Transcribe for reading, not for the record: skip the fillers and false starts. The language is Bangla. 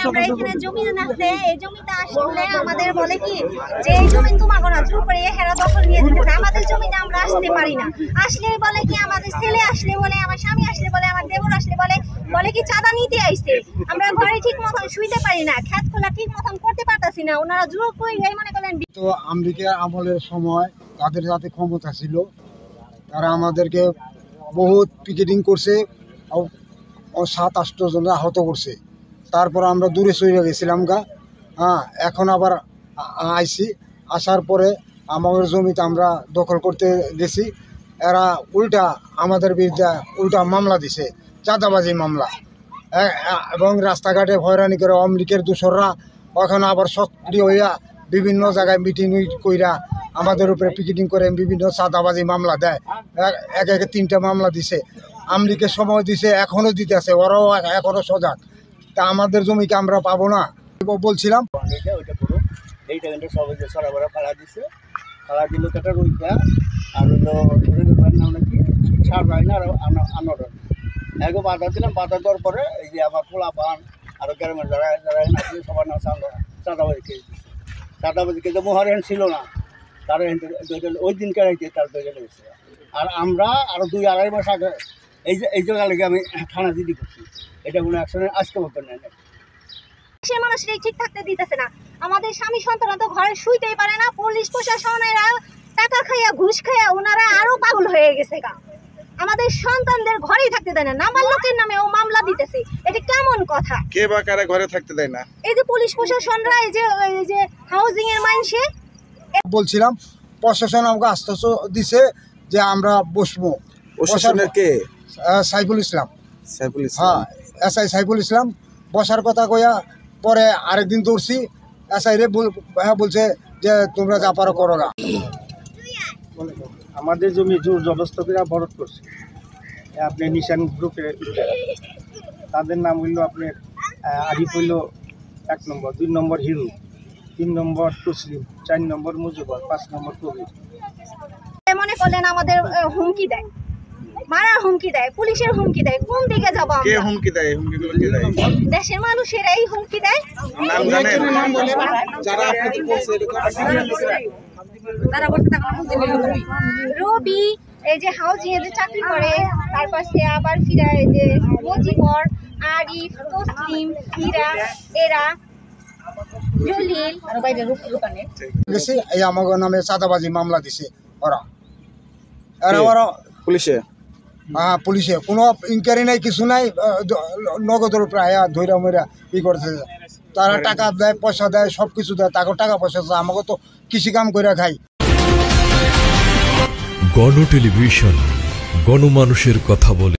আমরা এখানে জমি আছে, এই জমিতে আসলে আমাদের বলে কি যে এই জমি তোমাকে না, জোর করে হেরা দখল নিয়ে যেতে। আমাদের জমিতে আমরা আসতে পারি না। আসলে বলে কি আমাদের ছেলে আসলে বলে, আমার স্বামী আসলে বলে, আমার দেবর আসলে বলে কি চাঁদা নিতে আইছে। আমরা ঘরে ঠিক মতন শুইতে পারি না, খেত খোলা ঠিক মতন করতে পারতাছি না। ওনারা জোর করে মনে করেন। তো আমেরিকার আমলের সময় তাদের যাতে ক্ষমতা ছিল, তারা আমাদেরকে বহুত পিকেটিং করছে, 7-8 জন আহত করছে। তারপর আমরা দূরে সরে গেছিলাম গা। এখন আবার আইছি, আসার পরে আমাদের জমিতে আমরা দখল করতে গেছি। এরা উল্টা আমাদের বিরুদ্ধে উল্টা মামলা দিছে, চাঁদাবাজি মামলা। এবং রাস্তাঘাটে হয়রানি করে আমেরিকার দোসররা এখন আবার সক্রিয় হইয়া বিভিন্ন জায়গায় মিটিং কইরা আমাদের উপরে পিকেটিং করে বিভিন্ন চাঁদাবাজি মামলা দেয়। একে 3টা মামলা দিছে। আমেরিকার সময় দিছে, এখনও দিতে আছে, ওরাও এখনও সজাগ। তা আমাদের জমিকে আমরা পাবো না বলছিলাম। এইটা সবাই যে সরাবরা ফাড়া দিছে, ফাড়া দিল একটা রুইটা আর নাম নাকি সার হয় না, আরো আনরন এগো বাধা দিলাম। বাধা দেওয়ার পরে এই যে আমার পোলা পান আরো গ্রামের যারা যারা আসলে সবার নাম চাঁদাবাজি খেয়ে দিচ্ছে। চাঁদাবাজি কিন্তু মোহারেন ছিল না, তারা ওই দিন কেড়াইতে তার দইটা লেগেছে। আর আমরা আরো 2-2.5 মাস আগে এই জায়গা লেগে আমি থানা জিডি করছি। এটা কোনো অ্যাকশনে আজকে মতো নেয় না। দেশের মানুষরাই ঠিক থাকতে দিতেছে না। আমাদের স্বামী সন্তান তো ঘরে শুইতেই পারে না। পুলিশ প্রশাসনেরা টাকা খাইয়া ঘুষ খাইয়া ওনারা আরো পাগল হয়ে গেছে গা। আমাদের সন্তানদের ঘরেই থাকতে দেয় না, নামার লোকের নামে ও মামলা দিতেছে। এটা কেমন কথা? কে বা কারা ঘরে থাকতে দেয় না? এই যে পুলিশ প্রশাসনরা, এই যে হাউজিং এর মানুষে বলছিলাম, প্রশাসন আমাকে আশ্বাস দিছে যে আমরা বসবো। প্রশাসনের কে? সাইফুল ইসলাম। সাইফুল ইসলাম, এসআই সাইফুল ইসলাম বসার কথা কইয়া পরে আরেকদিন দৌড়ছি। এসআই রে বলছে যে তোমরা যা পারো করো না। আমাদের জমি জোর জবরদস্তিরা বরত করছে আপনি নিশান গ্রুপে। তাদের নাম হইল আপনার আরিফ হইল 1 নম্বর, 2 নম্বর হিরু, 3 নম্বর তসলিম, 4 নম্বর মুজিবর, 5 নম্বর কবির। মনে করলেন আমাদের হুমকি দেয়, মারার হুমকি দেয়, পুলিশের হুমকি দেয়। কোন দিকে যাবো? কে হুমকি দেয়? হুমকিগুলো কে দেয়? দেশের মানুষেরাই হুমকি দেয়। নাম জানেন? যারা আপনাকে বলছে রবি, এই যে হাউজিং এ যে চাকরি করে, তারপর সে আবার ফিরা, এই যে মুজিবর, আরিফ, তসলিম, হীরা, এরা জলিল আর বাইরে রূপকানে গেছি। এই আমাদের নামে চাঁদাবাজি মামলা দিছে ওরা। ওরা পুলিশে? পুলিশে কোনো ইনকোয়ারি নাই, কিছু নাই। নগদের উপরে আয়া ধৈরা মইরা করছে। তারা টাকা দেয়, পয়সা দেয়, সব কিছু দেয়। তাকে টাকা পয়সা দেয়। আমাকে তো কৃষি কাম করে খাই। গণ টেলিভিশন, গণমানুষের কথা বলে।